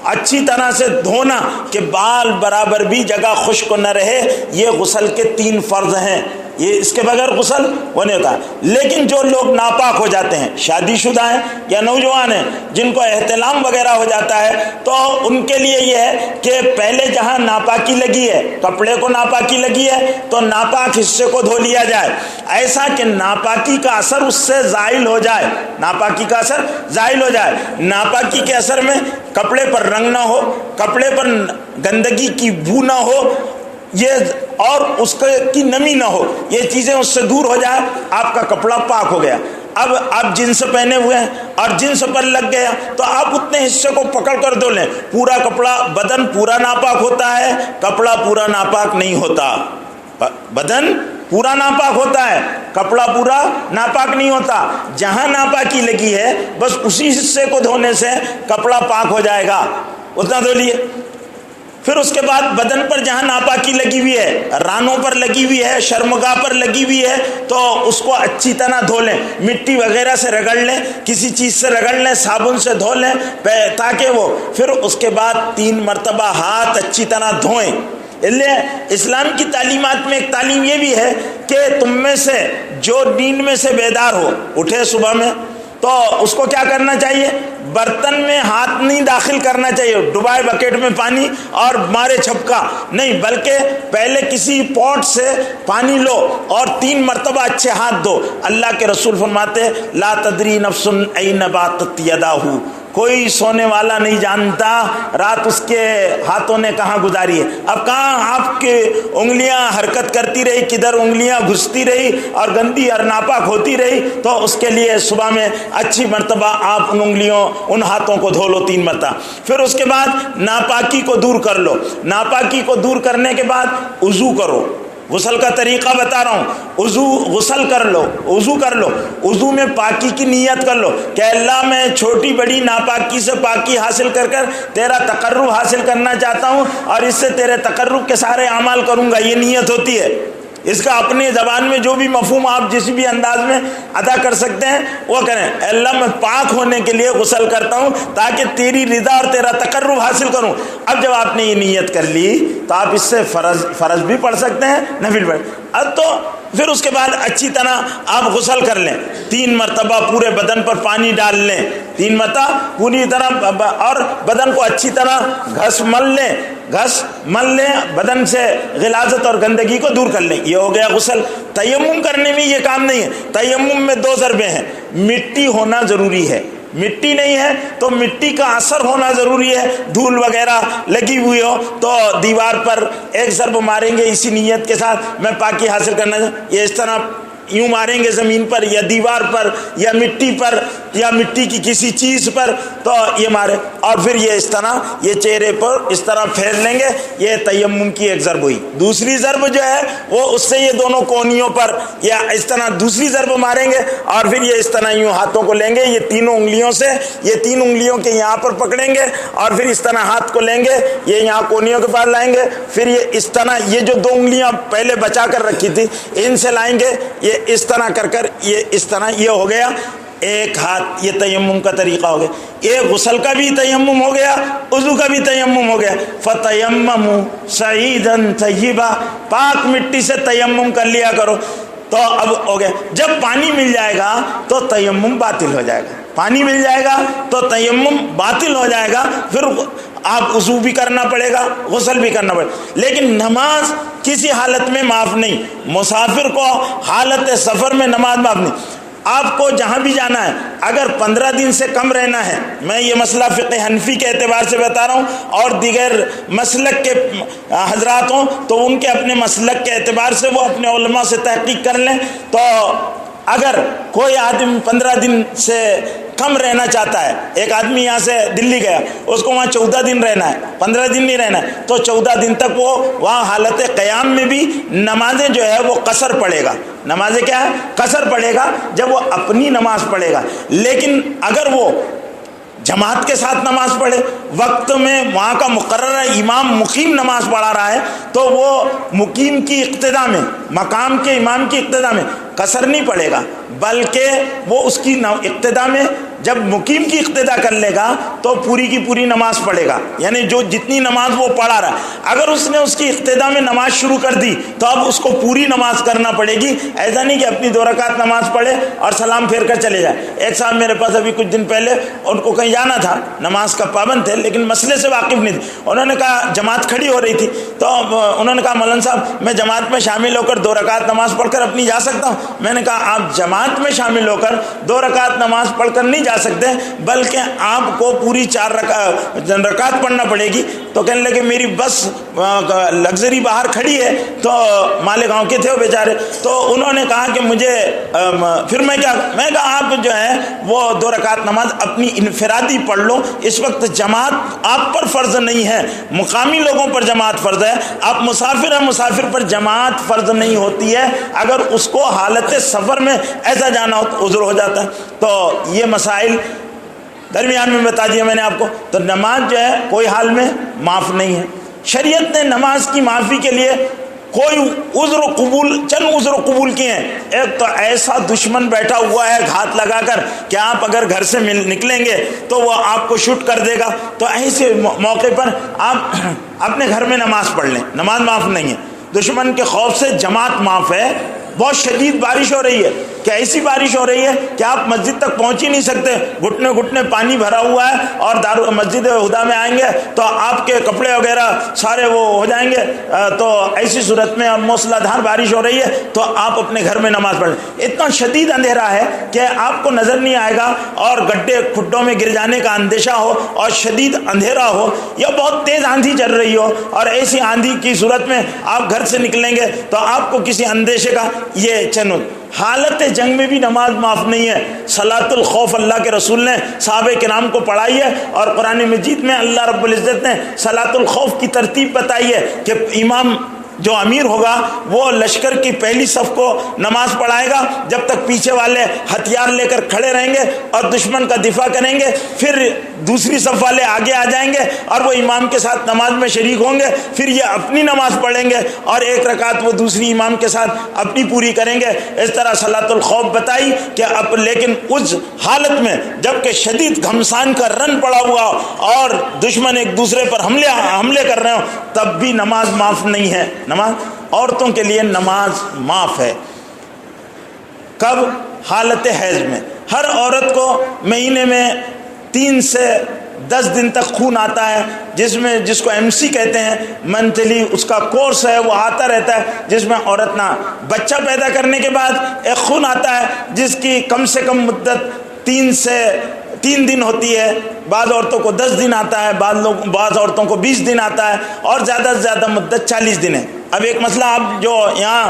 اچھی طرح سے دھونا کہ بال برابر بھی جگہ خشک نہ رہے. یہ غسل کے 3 فرض ہیں, یہ اس کے بغیر غسل وہ نہیں ہوتا. لیکن جو لوگ ناپاک ہو جاتے ہیں, شادی شدہ ہیں یا نوجوان ہیں, جن کو احتلام وغیرہ ہو جاتا ہے, تو ان کے لیے یہ ہے کہ پہلے جہاں ناپاکی لگی ہے, کپڑے کو ناپاکی لگی ہے, تو ناپاک حصے کو دھو لیا جائے, ایسا کہ ناپاکی کا اثر اس سے زائل ہو جائے. ناپاکی کا اثر زائل ہو جائے. ناپاکی کے اثر میں کپڑے پر رنگ نہ ہو, کپڑے پر گندگی کی بو نہ ہو, یہ اور اس کی نمی نہ ہو, یہ چیزیں اس سے دور ہو جائے, آپ کا کپڑا پاک ہو گیا. اب آپ جنس پہنے ہوئے ہیں اور جنس پر لگ گیا تو آپ اتنے حصے کو پکڑ کر دھو لیں. پورا کپڑا, بدن پورا ناپاک ہوتا ہے, کپڑا پورا ناپاک نہیں ہوتا. بدن پورا ناپاک ہوتا ہے, کپڑا پورا ناپاک نہیں ہوتا. جہاں ناپاکی لگی ہے بس اسی حصے کو دھونے سے کپڑا پاک ہو جائے گا. اتنا دھو لیے. پھر اس کے بعد بدن پر جہاں ناپاکی لگی ہوئی ہے، رانوں پر لگی ہوئی ہے، شرمگاہ پر لگی ہوئی ہے، تو اس کو اچھی طرح دھو لیں، مٹی وغیرہ سے رگڑ لیں، کسی چیز سے رگڑ لیں، صابن سے دھو لیں تاکہ وہ، پھر اس کے بعد 3 مرتبہ ہاتھ اچھی طرح دھوئیں۔ اس لیے اسلام کی تعلیمات میں ایک تعلیم یہ بھی ہے کہ تم میں سے جو نیند میں سے بیدار ہو، اٹھے صبح میں، تو اس کو کیا کرنا چاہیے؟ برتن میں ہاتھ نہیں داخل کرنا چاہیے، ڈبائے بکیٹ میں پانی اور مارے چھپکا نہیں، بلکہ پہلے کسی پوٹ سے پانی لو اور 3 مرتبہ اچھے ہاتھ دو۔ اللہ کے رسول فرماتے لا تدری نفس این باتت یداہ، کوئی سونے والا نہیں جانتا رات اس کے ہاتھوں نے کہاں گزاری ہے۔ اب کہاں آپ کی انگلیاں حرکت کرتی رہی، کدھر انگلیاں گھستی رہی اور گندی اور ناپاک ہوتی رہی، تو اس کے لیے صبح میں اچھی مرتبہ آپ ان انگلیوں ان ہاتھوں کو دھو لو 3 مرتبہ۔ پھر اس کے بعد ناپاکی کو دور کر لو، ناپاکی کو دور کرنے کے بعد وضو کرو۔ غسل کا طریقہ بتا رہا ہوں، غسل کر لو، وضو کر لو، وضو میں پاکی کی نیت کر لو کہ اللہ میں چھوٹی بڑی ناپاکی سے پاکی حاصل کر تیرا تقرب حاصل کرنا چاہتا ہوں اور اس سے تیرے تقرب کے سارے اعمال کروں گا، یہ نیت ہوتی ہے۔ اس کا اپنی زبان میں جو بھی مفہوم آپ جس بھی انداز میں ادا کر سکتے ہیں وہ کریں۔ اللہ میں پاک ہونے کے لیے غسل کرتا ہوں تاکہ تیری رضا اور تیرا تقرب حاصل کروں۔ اب جب آپ نے یہ نیت کر لی تو آپ اس سے فرض بھی پڑھ سکتے ہیں، نفل پڑھ۔ اب تو پھر اس کے بعد اچھی طرح آپ غسل کر لیں، 3 مرتبہ پورے بدن پر پانی ڈال لیں، 3 مرتبہ پوری طرح، اور بدن کو اچھی طرح گھس مل لیں، بدن سے غلاظت اور گندگی کو دور کر لیں۔ یہ ہو گیا غسل۔ تیمم کرنے میں یہ کام نہیں ہے، تیمم میں 2 ضربیں ہیں، مٹی ہونا ضروری ہے، مٹی نہیں ہے تو مٹی کا اثر ہونا ضروری ہے، دھول وغیرہ لگی ہوئی ہو تو دیوار پر ایک ضرب ماریں گے اسی نیت کے ساتھ میں پاکی حاصل کرنا، یہ اس طرح یوں ماریں گے زمین پر یا دیوار پر یا مٹی پر یا مٹی کی کسی چیز پر، تو یہ مارے، اور پھر یہ اس طرح یہ چہرے پر اس طرح پھیر لیں گے، یہ تیمم کی ایک ضرب ہوئی۔ دوسری ضرب جو ہے وہ اس سے یہ دونوں کونیوں پر یا اس طرح دوسری ضرب ماریں گے، اور پھر یہ اس طرح یوں ہاتھوں کو لیں گے، یہ تینوں انگلیوں سے، یہ 3 انگلیوں کے یہاں پر پکڑیں گے اور پھر اس طرح ہاتھ کو لیں گے، یہ یہاں کونیوں کے پاس لائیں گے، پھر یہ اس طرح یہ جو 2 انگلیاں پہلے بچا کر رکھی تھی ان سے لائیں گے، یہ اس طرح کر یہ اس طرح، یہ ہو گیا ایک ہاتھ، یہ تیمم کا طریقہ ہو گیا۔ یہ غسل کا بھی تیمم ہو گیا، وضو کا بھی تیمم ہو گیا۔ فتیمموا صعیدا طیبا، پاک مٹی سے تیمم کر لیا کرو۔ تو اب ہو گیا، جب پانی مل جائے گا تو تیمم باطل ہو جائے گا، پانی مل جائے گا تو تیمم باطل ہو جائے گا، پھر آپ وضو بھی کرنا پڑے گا، غسل بھی کرنا پڑے گا۔ لیکن نماز کسی حالت میں معاف نہیں، مسافر کو حالت سفر میں نماز معاف نہیں۔ آپ کو جہاں بھی جانا ہے، اگر 15 دن سے کم رہنا ہے، میں یہ مسئلہ فقہ حنفی کے اعتبار سے بتا رہا ہوں، اور دیگر مسلک کے حضرات ہوں تو ان کے اپنے مسلک کے اعتبار سے وہ اپنے علماء سے تحقیق کر لیں۔ تو اگر کوئی آدمی 15 دن سے کم رہنا چاہتا ہے، ایک آدمی یہاں سے دلی گیا، اس کو وہاں 14 دن رہنا ہے، 15 دن نہیں رہنا ہے، تو 14 دن تک وہ وہاں حالت قیام میں بھی نمازیں جو ہے وہ قصر پڑے گا۔ نمازیں کیا ہے؟ قصر پڑے گا جب وہ اپنی نماز پڑھے گا۔ لیکن اگر وہ جماعت کے ساتھ نماز پڑھے، وقت میں وہاں کا مقررہ امام مقیم نماز پڑھا رہا ہے، تو وہ مقیم کی اقتدا میں، مقام کے امام کی اقتدا میں قصر نہیں پڑے گا، بلکہ وہ اس کی اقتدا میں جب مقیم کی اقتدا کر لے گا تو پوری کی پوری نماز پڑھے گا، یعنی جو جتنی نماز وہ پڑھا رہا ہے۔ اگر اس نے اس کی اقتدا میں نماز شروع کر دی تو اب اس کو پوری نماز کرنا پڑے گی، ایسا نہیں کہ اپنی 2 رکعت نماز پڑھے اور سلام پھیر کر چلے جائے۔ ایک صاحب میرے پاس ابھی کچھ دن پہلے، ان کو کہیں جانا تھا، نماز کا پابند تھے لیکن مسئلے سے واقف نہیں تھے، انہوں نے کہا جماعت کھڑی ہو رہی تھی، تو انہوں نے کہا مولانا صاحب میں جماعت میں شامل ہو کر 2 رکعت نماز پڑھ کر اپنی جا سکتا ہوں؟ میں نے کہا آپ جماعت میں شامل ہو کر 2 رکعت نماز پڑھ کر نہیں جا سکتے، بلکہ آپ کو پوری 4 رکعت پڑھنا پڑے گی۔ تو کہنے لگے میری بس لگژری باہر کھڑی ہے، تو مالیگاؤں کے تھے وہ بیچارے، تو انہوں نے کہا کہ مجھے پھر میں کہا آپ جو ہے وہ 2 رکعت نماز اپنی انفرادی پڑھ لو، اس وقت جماعت آپ پر فرض نہیں ہے، مقامی لوگوں پر جماعت فرض ہے، آپ مسافر ہیں، مسافر پر جماعت فرض نہیں ہوتی ہے، اگر اس کو حالت سفر میں ایسا جانا ہو تو عذر ہو جاتا ہے۔ تو یہ مسائل درمیان میں بتا دیا میں نے آپ کو۔ تو نماز جو ہے کوئی حال میں معاف نہیں ہے۔ شریعت نے نماز کی معافی کے لیے کوئی چند عذر قبول کیے ہیں. ایک تو ایسا دشمن بیٹھا ہوا ہے گھات لگا کر کہ آپ اگر گھر سے نکلیں گے تو وہ آپ کو شوٹ کر دے گا, تو ایسے موقع پر آپ اپنے گھر میں نماز پڑھ لیں, نماز معاف نہیں ہے. دشمن کے خوف سے جماعت معاف ہے. بہت شدید بارش ہو رہی ہے کہ ایسی بارش ہو رہی ہے کہ آپ مسجد تک پہنچ ہی نہیں سکتے, گھٹنے گھٹنے پانی بھرا ہوا ہے, اور مسجد ہدا میں آئیں گے تو آپ کے کپڑے وغیرہ سارے وہ ہو جائیں گے. تو ایسی صورت میں موسلا دھار بارش ہو رہی ہے تو آپ اپنے گھر میں نماز پڑھ لیں. اتنا شدید اندھیرا ہے کہ آپ کو نظر نہیں آئے گا, اور گڈھے کھڈوں میں گر جانے کا اندیشہ ہو, اور شدید اندھیرا ہو, یا بہت تیز آندھی چل رہی ہو, اور ایسی آندھی کی صورت میں آپ گھر سے نکلیں گے تو آپ کو کسی اندیشے کا یہ چنو. حالت جنگ میں بھی نماز معاف نہیں ہے. صلاۃ الخوف اللہ کے رسول نے صحابہ کرام کو پڑھائی ہے, اور قرآن مجید میں اللہ رب العزت نے صلاۃ الخوف کی ترتیب بتائی ہے کہ امام جو امیر ہوگا وہ لشکر کی پہلی صف کو نماز پڑھائے گا جب تک پیچھے والے ہتھیار لے کر کھڑے رہیں گے اور دشمن کا دفاع کریں گے. پھر دوسری صف والے آگے آ جائیں گے اور وہ امام کے ساتھ نماز میں شریک ہوں گے. پھر یہ اپنی نماز پڑھیں گے اور ایک رکعت وہ دوسری امام کے ساتھ اپنی پوری کریں گے. اس طرح صلاۃ الخوف بتائی کہ لیکن اس حالت میں جب کہ شدید گھمسان کا رن پڑا ہوا اور دشمن ایک دوسرے پر حملے کر رہے ہوں, تب بھی نماز معاف نہیں ہے. نماز عورتوں کے لیے نماز معاف ہے. کب؟ حالت حیض میں. ہر عورت کو مہینے میں 3 سے 10 دن تک خون آتا ہے, جس کو MC کہتے ہیں, منتھلی اس کا کورس ہے, وہ آتا رہتا ہے, جس میں عورت نہ بچہ پیدا کرنے کے بعد ایک خون آتا ہے جس کی کم سے کم مدت 3 دن ہوتی ہے. بعض عورتوں کو 10 دن آتا ہے, بعض عورتوں کو 20 دن آتا ہے, اور زیادہ سے زیادہ مدت 40 دن ہے. اب ایک مسئلہ آپ جو یہاں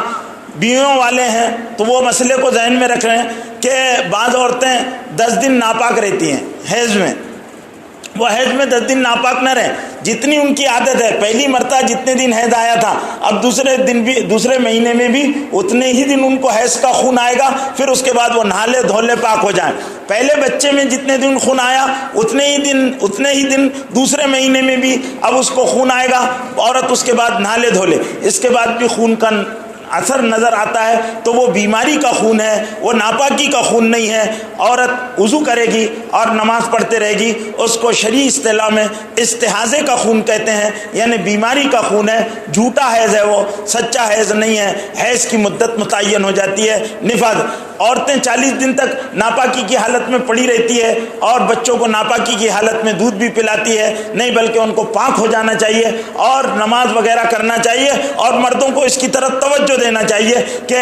بیویوں والے ہیں تو وہ مسئلے کو ذہن میں رکھ رہے ہیں کہ بعض عورتیں 10 دن ناپاک رہتی ہیں حیض میں. وہ حیض میں 10 دن ناپاک نہ رہیں, جتنی ان کی عادت ہے. پہلی مرتبہ جتنے دن حیض آیا تھا, اب دوسرے مہینے میں بھی اتنے ہی دن ان کو حیض کا خون آئے گا. پھر اس کے بعد وہ نہالے دھولے پاک ہو جائیں. پہلے بچے میں جتنے دن خون آیا اتنے ہی دن دوسرے مہینے میں بھی اب اس کو خون آئے گا. عورت اس کے بعد نہالے دھولے, اس کے بعد بھی خون کا اثر نظر آتا ہے تو وہ بیماری کا خون ہے, وہ ناپاکی کا خون نہیں ہے. عورت وضو کرے گی اور نماز پڑھتے رہے گی, اس کو شرعی اصطلاح میں استحاضے کا خون کہتے ہیں, یعنی بیماری کا خون ہے. جھوٹا حیض ہے, وہ سچا حیض نہیں ہے. حیض کی مدت متعین ہو جاتی ہے. نفاذ, عورتیں 40 دن تک ناپاکی کی حالت میں پڑی رہتی ہے اور بچوں کو ناپاکی کی حالت میں دودھ بھی پلاتی ہے. نہیں بلکہ ان کو پاک ہو جانا چاہیے اور نماز وغیرہ کرنا چاہیے, اور مردوں کو اس کی طرف توجہ دینا چاہیے کہ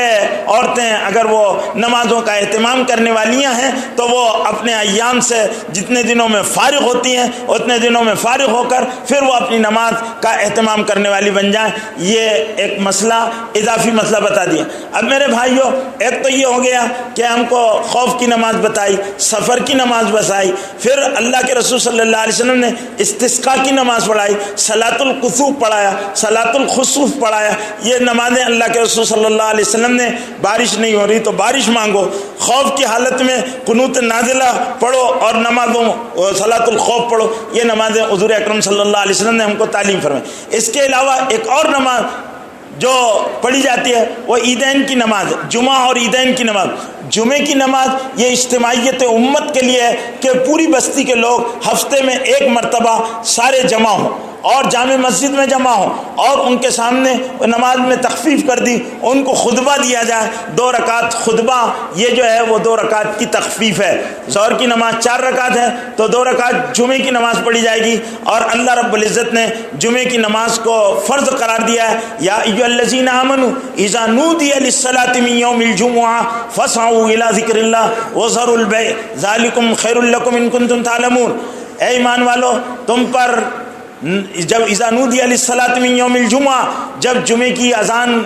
عورتیں اگر وہ نمازوں کا اہتمام کرنے والیاں ہیں تو وہ اپنے ایام سے جتنے دنوں میں فارغ ہوتی ہیں اتنے دنوں میں فارغ ہو کر پھر وہ اپنی نماز کا اہتمام کرنے والی بن جائیں. یہ ایک مسئلہ, اضافی مسئلہ بتا دیا. اب میرے بھائیوں, ایک تو یہ ہو گیا کہ ہم کو خوف کی نماز بتائی, سفر کی نماز بتائی, پھر اللہ کے رسول صلی اللہ علیہ وسلم نے استسقاء کی نماز پڑھائی, صلاۃ الکسوف پڑھایا, صلاۃ الخسوف پڑھایا. یہ نمازیں اللہ کے رسول صلی اللہ علیہ وسلم نے, بارش نہیں ہو رہی تو بارش مانگو, خوف کی حالت میں قنوت نازلہ پڑھو اور نمازوں صلاۃ الخوف پڑھو. یہ نمازیں حضور اکرم صلی اللہ علیہ وسلم نے ہم کو تعلیم فرمائی. اس کے علاوہ ایک اور نماز جو پڑھی جاتی ہے وہ عیدین کی نماز, جمعہ اور عیدین کی نماز. جمعے کی نماز یہ اجتماعیت امت کے لیے ہے کہ پوری بستی کے لوگ ہفتے میں ایک مرتبہ سارے جمع ہوں اور جامع مسجد میں جمع ہوں اور ان کے سامنے نماز میں تخفیف کر دی, ان کو خطبہ دیا جائے. 2 رکعت خطبہ, یہ جو ہے وہ 2 رکعت کی تخفیف ہے. ظہر کی نماز 4 رکعت ہے تو 2 رکعت جمعے کی نماز پڑھی جائے گی. اور اللہ رب العزت نے جمعے کی نماز کو فرض قرار دیا ہے. یا ایھا الذین آمنوا اذا نودی للصلاۃ من یوم الجمعہ فاسعوا الی ذکر اللہ وذروا البیع ذلکم خیر لکم ان کنتم تعلمون. اے ایمان والو, تم پر جب اذا نودی للصلاۃ من یوم الجمعہ, جب جمعے کی اذان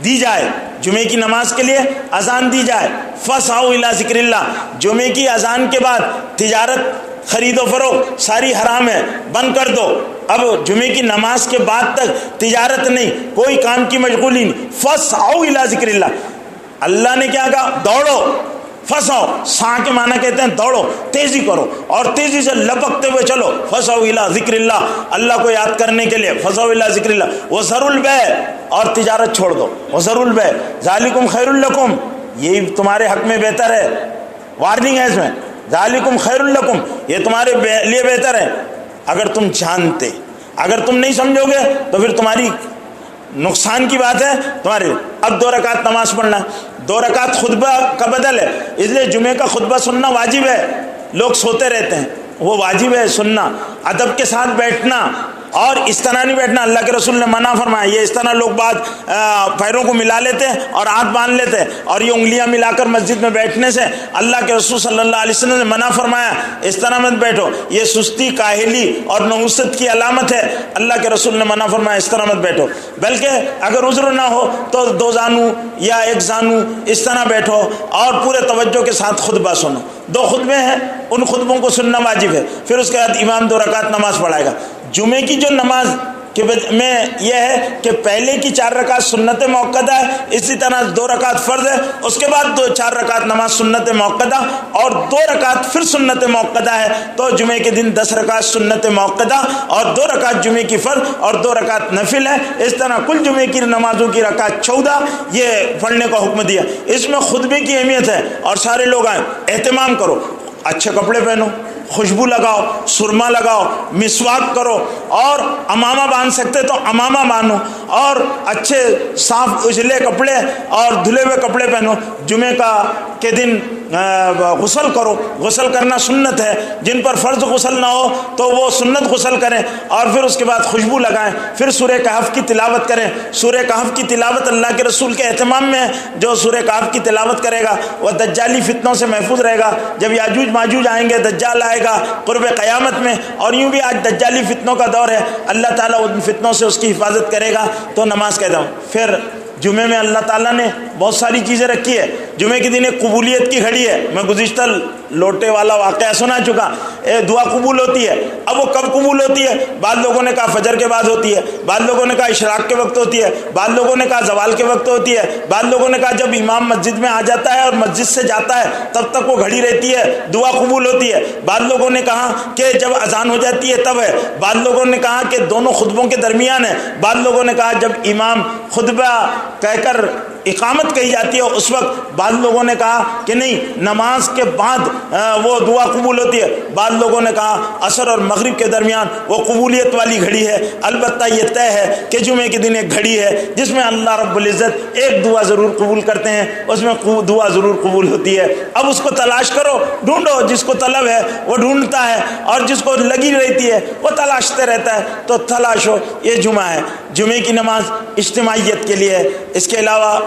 دی جائے, جمعے کی نماز کے لیے اذان دی جائے, فاسعوا الی ذکر اللہ, جمعے کی اذان کے بعد تجارت خرید و فروخت ساری حرام ہے, بند کر دو. اب جمعے کی نماز کے بعد تک تجارت نہیں, کوئی کام کی مشغولی نہیں. فاسعوا الی ذکر اللہ, اللہ نے کیا کہا؟ دوڑو, فسو، سا کے معنی کہتے ہیں دوڑو، تیزی کرو اور تیزی سے لپکتے ہوئے چلو. فسو الی ذکر اللہ، اللہ کو یاد کرنے کے لیے. فسو الی ذکر اللہ. وذروا البیع، اور تجارت چھوڑ دو. وذروا البیع ذالکم خیر لکم، یہی تمہارے حق میں بہتر ہے. وارننگ ہے اس میں. ذالکم خیر لکم، یہ تمہارے لیے بہتر ہے اگر تم جانتے. اگر تم نہیں سمجھو گے تو پھر تمہاری نقصان کی بات ہے تمہارے. اب 2 رکعت نماز پڑھنا. 2 رکعت خطبہ کا بدل ہے، اس لیے جمعے کا خطبہ سننا واجب ہے. لوگ سوتے رہتے ہیں، وہ واجب ہے سننا. ادب کے ساتھ بیٹھنا اور اس طرح نہیں بیٹھنا. اللہ کے رسول نے منع فرمایا. یہ اس طرح لوگ بعد پیروں کو ملا لیتے ہیں اور ہاتھ باندھ لیتے ہیں اور یہ انگلیاں ملا کر مسجد میں بیٹھنے سے اللہ کے رسول صلی اللہ علیہ وسلم نے منع فرمایا. اس طرح مت بیٹھو، یہ سستی، کاہلی اور نحوست کی علامت ہے. اللہ کے رسول نے منع فرمایا اس طرح مت بیٹھو. بلکہ اگر عذر نہ ہو تو 2 زانو یا 1 زانو اس طرح بیٹھو اور پورے توجہ کے ساتھ خطبہ سنو. 2 خطبے ہیں، ان خطبوں کو سننا واجب ہے. پھر اس کے بعد امام 2 رکعت نماز پڑھائے گا. جمعے کی جو نماز میں یہ ہے کہ پہلے کی 4 رکعت سنت موقدہ ہے، اسی طرح 2 رکعت فرض ہے، اس کے بعد 4 رکعت نماز سنت موقدہ اور 2 رکعت پھر سنت موقدہ ہے. تو جمعے کے دن 10 رکعت سنت موقدہ اور 2 رکعت جمعے کی فرض اور 2 رکعت نفل ہے. اس طرح کل جمعے کی نمازوں کی رکعت 14 یہ پڑھنے کا حکم دیا. اس میں خطبے کی اہمیت ہے اور سارے لوگ آئیں. اہتمام کرو، اچھے کپڑے پہنو، خوشبو لگاؤ، سرما لگاؤ، مسواک کرو اور امامہ باندھ سکتے تو امامہ باندھو اور اچھے صاف اجلے کپڑے اور دھلے ہوئے کپڑے پہنو. جمعے کے دن غسل کرو. غسل کرنا سنت ہے. جن پر فرض غسل نہ ہو تو وہ سنت غسل کریں اور پھر اس کے بعد خوشبو لگائیں. پھر سورہ کہف کی تلاوت کریں. سورہ کہف کی تلاوت اللہ کے رسول کے اہتمام میں ہے. جو سورہ کہف کی تلاوت کرے گا وہ دجالی فتنوں سے محفوظ رہے گا. جب یاجوج ماجوج آئیں گے، دجال آئے گا قرب قیامت میں، اور یوں بھی آج دجالی فتنوں کا دور ہے، اللہ تعالیٰ ان فتنوں سے اس کی حفاظت کرے گا. تو نماز کہتا ہوں. پھر جمعے میں اللہ تعالیٰ نے بہت ساری چیزیں رکھی ہے. جمعے کے دن ایک قبولیت کی گھڑی ہے. میں گزشتہ لوٹے والا واقعہ سنا چکا. دعا قبول ہوتی ہے. اب وہ کب قبول ہوتی ہے؟ بعض لوگوں نے کہا فجر کے بعد ہوتی ہے، بعض لوگوں نے کہا اشراق کے وقت ہوتی ہے، بعض لوگوں نے کہا زوال کے وقت ہوتی ہے، بعض لوگوں نے کہا جب امام مسجد میں آ جاتا ہے اور مسجد سے جاتا ہے تب تک وہ گھڑی رہتی ہے، دعا قبول ہوتی ہے. بعض لوگوں نے کہا کہ جب اذان ہو جاتی ہے تب ہے. بعض لوگوں نے کہا کہ دونوں خطبوں کے درمیان ہے. بعض لوگوں نے کہا جب امام خطبہ کہہ کر اقامت کہی جاتی ہے اس وقت. بعض لوگوں نے کہا کہ نہیں، نماز کے بعد وہ دعا قبول ہوتی ہے. بعض لوگوں نے کہا عصر اور مغرب کے درمیان وہ قبولیت والی گھڑی ہے. البتہ یہ طے ہے کہ جمعے کے دن ایک گھڑی ہے جس میں اللہ رب العزت ایک دعا ضرور قبول کرتے ہیں، اس میں دعا ضرور قبول ہوتی ہے. اب اس کو تلاش کرو، ڈھونڈو. جس کو طلب ہے وہ ڈھونڈتا ہے اور جس کو لگی رہتی ہے وہ تلاشتے رہتا ہے. تو تلاشو. یہ جمعہ ہے. جمعے کی نماز اجتماعیت کے لیے ہے. اس کے علاوہ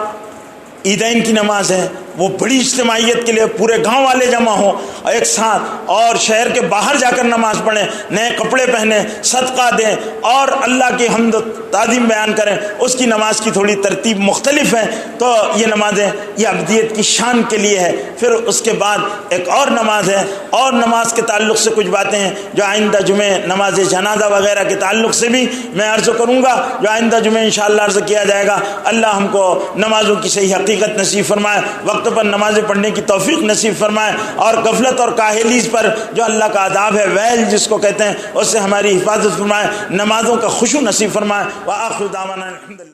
عیدین کی نماز ہے، وہ بڑی اجتماعیت کے لیے، پورے گاؤں والے جمع ہوں ایک ساتھ اور شہر کے باہر جا کر نماز پڑھیں، نئے کپڑے پہنیں، صدقہ دیں اور اللہ کی حمد و تعظیم بیان کریں. اس کی نماز کی تھوڑی ترتیب مختلف ہے. تو یہ نمازیں یہ ابدیت کی شان کے لیے ہے. پھر اس کے بعد ایک اور نماز ہے اور نماز کے تعلق سے کچھ باتیں ہیں جو آئندہ جمعے نماز جنازہ وغیرہ کے تعلق سے بھی میں عرض کروں گا، جو آئندہ جمعے انشاءاللہ عرض کیا جائے گا. اللہ ہم کو نمازوں کی صحیح حقیقت نصیب فرمائے، وقت پر نمازیں پڑھنے کی توفیق نصیب فرمائے اور غفلت اور کاہلی پر جو اللہ کا عذاب ہے، ویل جس کو کہتے ہیں، اس سے ہماری حفاظت فرمائے. نمازوں کا خشوع نصیب فرمائے. وآخر دعوانا الحمدللہ.